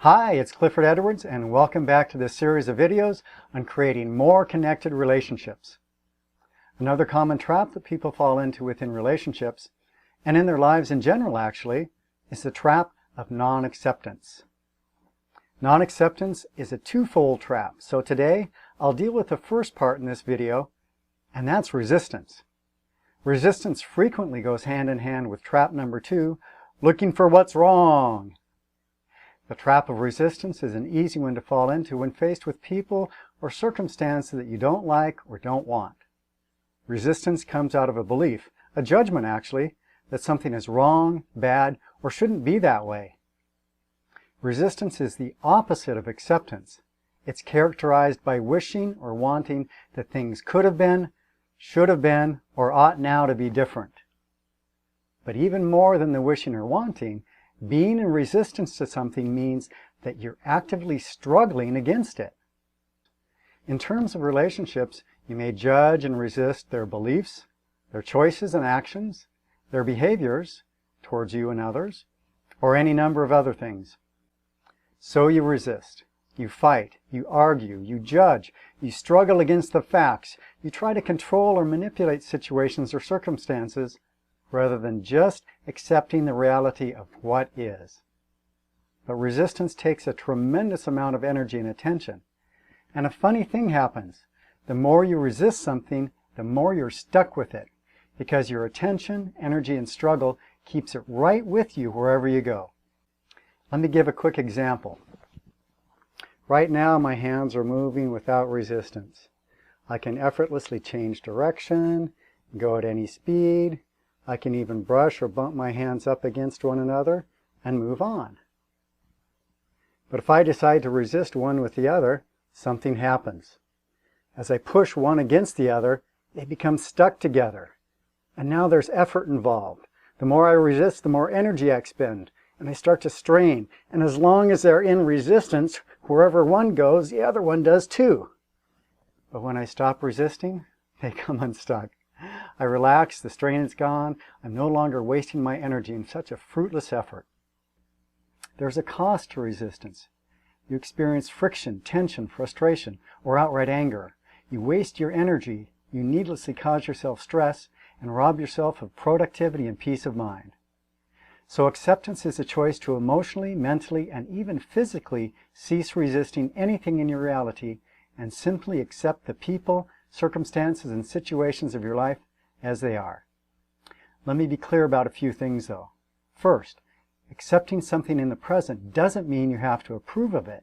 Hi, it's Clifford Edwards, and welcome back to this series of videos on creating more connected relationships. Another common trap that people fall into within relationships, and in their lives in general actually, is the trap of non-acceptance. Non-acceptance is a twofold trap, so today I'll deal with the first part in this video, and that's resistance. Resistance frequently goes hand in hand with trap number 2, looking for what's wrong. The trap of resistance is an easy one to fall into when faced with people or circumstances that you don't like or don't want. Resistance comes out of a belief, a judgment actually, that something is wrong, bad, or shouldn't be that way. Resistance is the opposite of acceptance. It's characterized by wishing or wanting that things could have been, should have been, or ought now to be different. But even more than the wishing or wanting, being in resistance to something means that you're actively struggling against it. In terms of relationships, you may judge and resist their beliefs, their choices and actions, their behaviors towards you and others, or any number of other things. So you resist, you fight, you argue, you judge, you struggle against the facts, you try to control or manipulate situations or circumstances, rather than just accepting the reality of what is. But resistance takes a tremendous amount of energy and attention. And a funny thing happens. The more you resist something, the more you're stuck with it, because your attention, energy, and struggle keeps it right with you wherever you go. Let me give a quick example. Right now, my hands are moving without resistance. I can effortlessly change direction, go at any speed. I can even brush or bump my hands up against one another and move on. But if I decide to resist one with the other, something happens. As I push one against the other, they become stuck together. And now there's effort involved. The more I resist, the more energy I expend, and I start to strain. And as long as they're in resistance, wherever one goes, the other one does too. But when I stop resisting, they come unstuck. I relax, the strain is gone, I'm no longer wasting my energy in such a fruitless effort. There's a cost to resistance. You experience friction, tension, frustration, or outright anger. You waste your energy, you needlessly cause yourself stress, and rob yourself of productivity and peace of mind. So acceptance is a choice to emotionally, mentally, and even physically cease resisting anything in your reality and simply accept the people, circumstances, and situations of your life as they are. Let me be clear about a few things though. First, accepting something in the present doesn't mean you have to approve of it.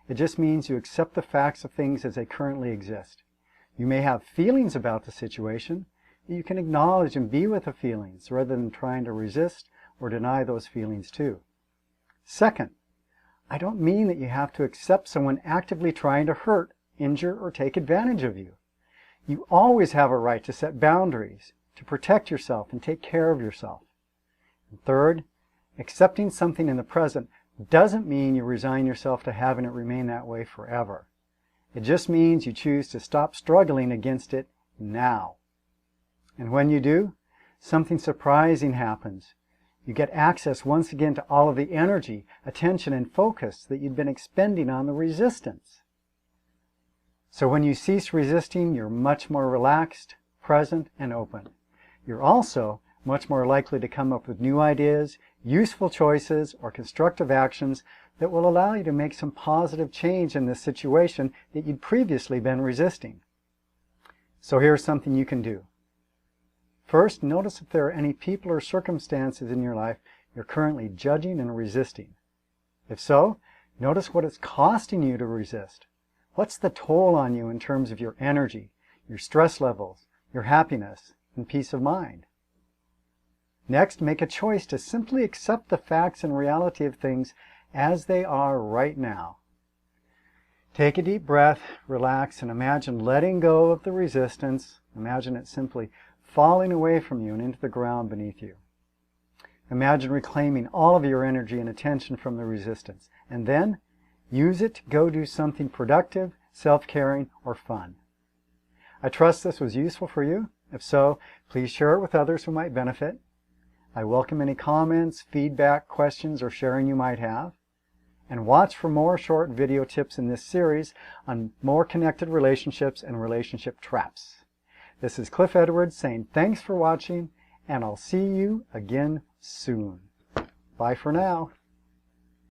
It just means you accept the facts of things as they currently exist. You may have feelings about the situation, but you can acknowledge and be with the feelings rather than trying to resist or deny those feelings too. Second, I don't mean that you have to accept someone actively trying to hurt, injure, or take advantage of you. You always have a right to set boundaries, to protect yourself and take care of yourself. And third, accepting something in the present doesn't mean you resign yourself to having it remain that way forever. It just means you choose to stop struggling against it now. And when you do, something surprising happens. You get access once again to all of the energy, attention, and focus that you'd been expending on the resistance. So when you cease resisting, you're much more relaxed, present, and open. You're also much more likely to come up with new ideas, useful choices, or constructive actions that will allow you to make some positive change in this situation that you'd previously been resisting. So here's something you can do. First, notice if there are any people or circumstances in your life you're currently judging and resisting. If so, notice what it's costing you to resist. What's the toll on you in terms of your energy, your stress levels, your happiness, and peace of mind? Next, make a choice to simply accept the facts and reality of things as they are right now. Take a deep breath, relax, and imagine letting go of the resistance. Imagine it simply falling away from you and into the ground beneath you. Imagine reclaiming all of your energy and attention from the resistance, and then use it to go do something productive, self-caring, or fun. I trust this was useful for you. If so, please share it with others who might benefit. I welcome any comments, feedback, questions, or sharing you might have. and watch for more short video tips in this series on more connected relationships and relationship traps. This is Cliff Edwards saying thanks for watching, and I'll see you again soon. Bye for now.